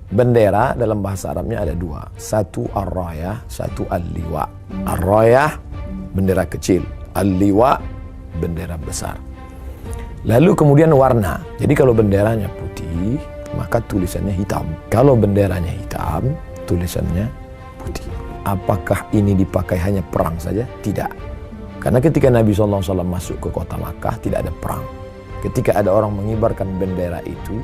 Bendera dalam bahasa Arabnya ada dua. Satu ar-rayah, satu al-liwa. Ar-rayah, bendera kecil. Al-liwa, bendera besar. Lalu kemudian warna. Jadi kalau benderanya putih, maka tulisannya hitam. Kalau benderanya hitam, tulisannya putih. Apakah ini dipakai hanya perang saja? Tidak. Karena ketika Nabi SAW masuk ke kota Makkah, tidak ada perang. Ketika ada orang mengibarkan bendera itu,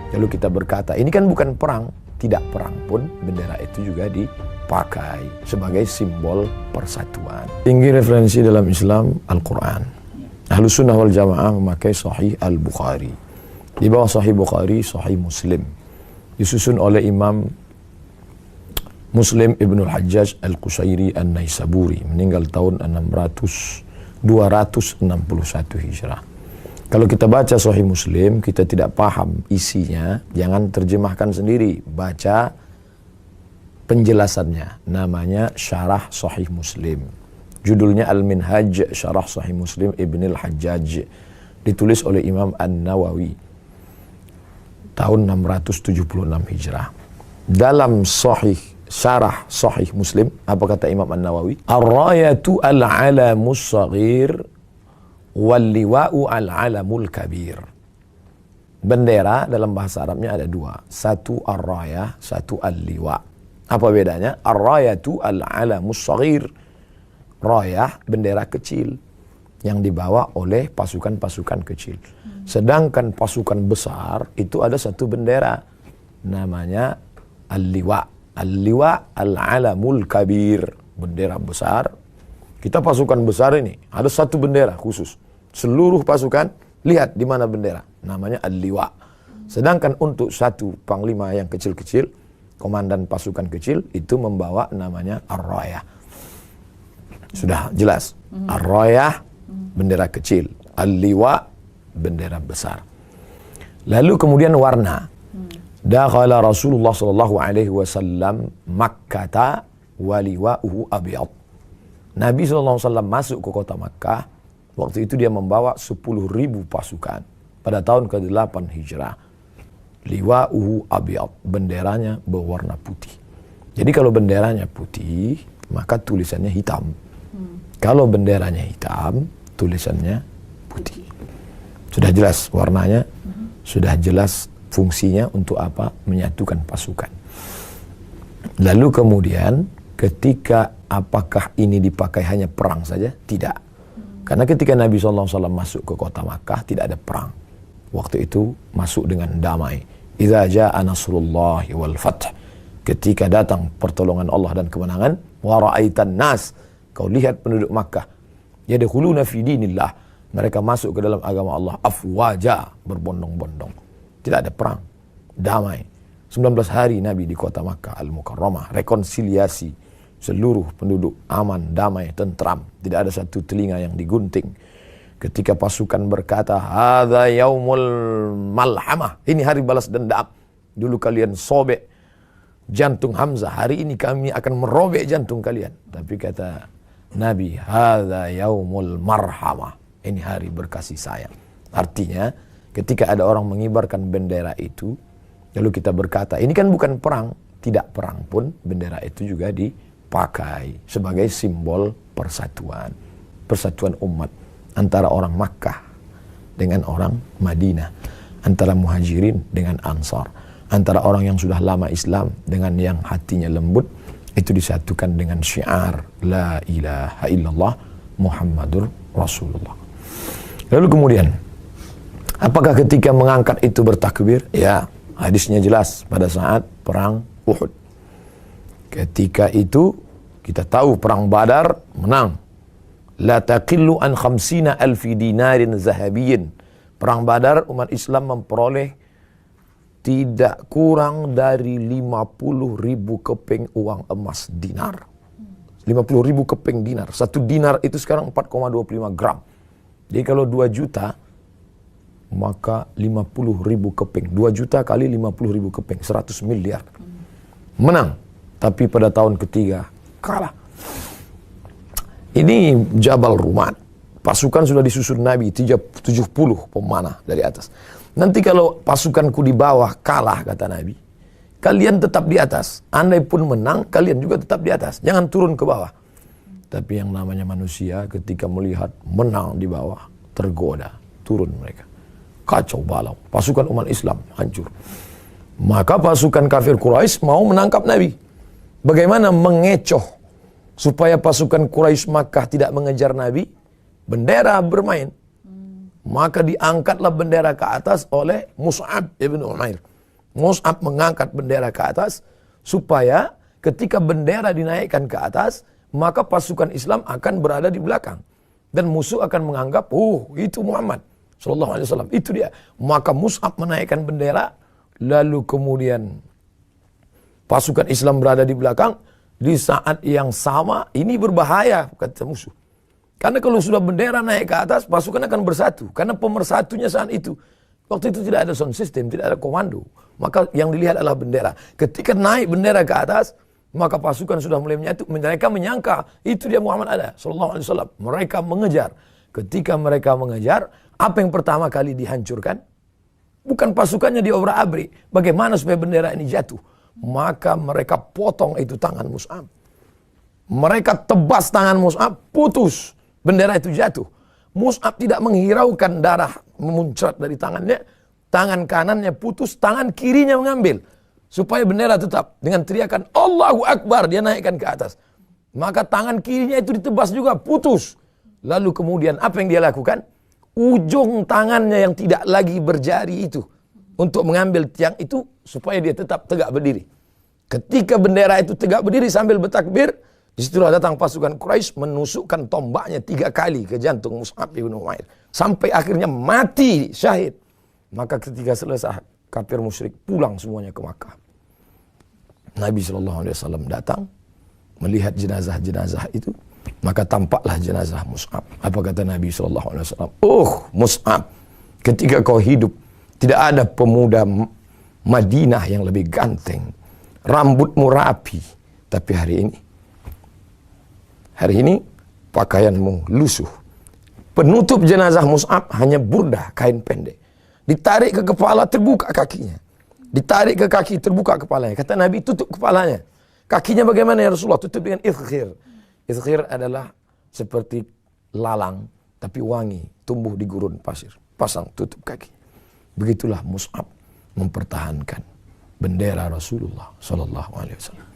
lalu kita berkata, ini kan bukan perang. Tidak perang pun, bendera itu juga dipakai sebagai simbol persatuan. Tinggi referensi dalam Islam, Al-Quran. Ahlus Sunnah wal Jamaah memakai Sahih Al-Bukhari. Di bawah Sahih Bukhari, Sahih Muslim. Disusun oleh Imam Muslim Ibnul Hajjaj Al-Qusairi An-Naisaburi. Meninggal tahun 261 Hijrah. Kalau kita baca Sahih Muslim, kita tidak paham isinya, jangan terjemahkan sendiri. Baca penjelasannya. Namanya Syarah Sahih Muslim. Judulnya Al-Minhaj Syarah Sahih Muslim Ibnul Hajjaj. Ditulis oleh Imam An-Nawawi. Tahun 676 Hijrah. Dalam Syarah Sahih Muslim, apa kata Imam An-Nawawi? Ar-rayatu al-alamus saghir wal-liwa'u al-alamul kabir. Bendera dalam bahasa Arabnya ada dua. Satu ar-rayah, satu al-liwa. Apa bedanya? Ar-rayatu al-alamus saghir. Rayah, bendera kecil yang dibawa oleh pasukan-pasukan kecil. Sedangkan pasukan besar itu ada satu bendera. Namanya al-liwa. Al-liwa al-alamul kabir. Bendera besar. Kita pasukan besar ini, ada satu bendera khusus. Seluruh pasukan, lihat di mana bendera. Namanya al-liwa. Sedangkan untuk satu panglima yang kecil-kecil, komandan pasukan kecil, itu membawa namanya ar-rayah. Sudah jelas. Ar-rayah, bendera kecil. Al-liwa, bendera besar. Lalu kemudian warna. Dakhala Rasulullah sallallahu alaihi wasallam Makkata wa liwa'uhu abyad. Nabi SAW masuk ke kota Makkah. Waktu itu dia membawa 10.000 pasukan. Pada tahun ke-8 Hijrah. Liwa'uhu abyad. Benderanya berwarna putih. Jadi kalau benderanya putih, maka tulisannya hitam. Kalau benderanya hitam, tulisannya putih. Sudah jelas warnanya. Sudah jelas fungsinya untuk apa? Menyatukan pasukan. Lalu kemudian ketika apakah ini dipakai hanya perang saja? Tidak. Karena ketika Nabi SAW masuk ke kota Makkah, tidak ada perang. Waktu itu masuk dengan damai. Idza jaa nasrullahi wal fath. Ketika datang pertolongan Allah dan kemenangan, wa ra'aitan nas, kau lihat penduduk Makkah, yadkhuluna fi dinillah, mereka masuk ke dalam agama Allah afwaja, berbondong-bondong. Tidak ada perang. Damai. 19 hari Nabi di kota Makkah Al-Mukarramah, rekonsiliasi. Seluruh penduduk aman, damai, tentram. Tidak ada satu telinga yang digunting. Ketika pasukan berkata, hadza yaumul malhamah. Ini hari balas dendam. Dulu kalian sobek jantung Hamzah. Hari ini kami akan merobek jantung kalian. Tapi kata Nabi, hadza yaumul marhamah. Ini hari berkasih sayang. Artinya, ketika ada orang mengibarkan bendera itu, lalu kita berkata, ini kan bukan perang. Tidak perang pun, bendera itu juga dipakai sebagai simbol persatuan. Persatuan umat antara orang Makkah dengan orang Madinah. Antara muhajirin dengan ansar. Antara orang yang sudah lama Islam dengan yang hatinya lembut. Itu disatukan dengan syiar La ilaha illallah Muhammadur Rasulullah. Lalu kemudian, apakah ketika mengangkat itu bertakbir? Ya, hadisnya jelas pada saat perang Uhud. Ketika itu kita tahu perang Badar menang. La taqillu an 50,000 dinarin zahabiyyin. Perang Badar umat Islam memperoleh tidak kurang dari 50.000 keping uang emas dinar. 50.000 keping dinar. Satu dinar itu sekarang 4,25 gram. Jadi kalau 2 juta, maka 50.000 keping. 2 juta kali 50.000 keping. 100 miliar. Menang. Tapi pada tahun ketiga, kalah. Ini Jabal Rumat. Pasukan sudah disusun Nabi, 70 pemanah dari atas. Nanti kalau pasukanku di bawah kalah, kata Nabi. kalian tetap di atas. Andai pun menang, kalian juga tetap di atas. Jangan turun ke bawah. Tapi yang namanya manusia ketika melihat menang di bawah, tergoda, turun mereka. Kacau balau. Pasukan umat Islam hancur. Maka pasukan kafir Quraisy mau menangkap Nabi. Bagaimana mengecoh supaya pasukan Quraisy Makkah tidak mengejar Nabi? Bendera bermain. Maka diangkatlah bendera ke atas oleh Mus'ab ibn Umair. Mus'ab mengangkat bendera ke atas supaya ketika bendera dinaikkan ke atas, maka pasukan Islam akan berada di belakang. Dan musuh akan menganggap, itu Muhammad sallallahu alaihi wasallam, itu dia. Maka Mus'ab menaikkan bendera, lalu kemudian pasukan Islam berada di belakang. Di saat yang sama, ini berbahaya, kata musuh. Karena kalau sudah bendera naik ke atas, pasukan akan bersatu. Karena pemersatunya saat itu. Waktu itu tidak ada sound system, tidak ada komando. Maka yang dilihat adalah bendera. Ketika naik bendera ke atas, maka pasukan sudah mulai menyatu. Mereka menyangka, itu dia Muhammad ada, sallallahu alaihi wasallam. Mereka mengejar. Ketika mereka mengejar, apa yang pertama kali dihancurkan? Bukan pasukannya diobrak-abrik. Bagaimana supaya bendera ini jatuh? Maka mereka potong itu tangan Mus'ab. Mereka tebas tangan Mus'ab, putus. Bendera itu jatuh. Mus'ab tidak menghiraukan darah memuncrat dari tangannya. Tangan kanannya putus, tangan kirinya mengambil. Supaya bendera tetap. Dengan teriakan Allahu Akbar, dia naikkan ke atas. Maka tangan kirinya itu ditebas juga, putus. Lalu kemudian apa yang dia lakukan? Ujung tangannya yang tidak lagi berjari itu, untuk mengambil tiang itu supaya dia tetap tegak berdiri. Ketika bendera itu tegak berdiri sambil bertakbir, disitulah datang pasukan Quraisy menusukkan tombaknya 3 kali ke jantung Mus'ab bin Umair. Sampai akhirnya mati syahid. Maka ketika selesai, kafir musyrik pulang semuanya ke Makkah. Nabi SAW datang, melihat jenazah-jenazah itu. Maka tampaklah jenazah Mus'ab. Apa kata Nabi SAW? Mus'ab, ketika kau hidup, tidak ada pemuda Madinah yang lebih ganteng. Rambutmu rapi. Tapi hari ini pakaianmu lusuh. Penutup jenazah Mus'ab hanya burdah, kain pendek. Ditarik ke kepala, terbuka kakinya. Ditarik ke kaki, terbuka kepalanya. Kata Nabi, tutup kepalanya. Kakinya bagaimana ya Rasulullah? Tutup dengan izkhir. Izkhir adalah seperti lalang, tapi wangi, tumbuh di gurun pasir. Pasang, tutup kaki. Begitulah Mus'ab mempertahankan bendera Rasulullah sallallahu alaihi wasallam.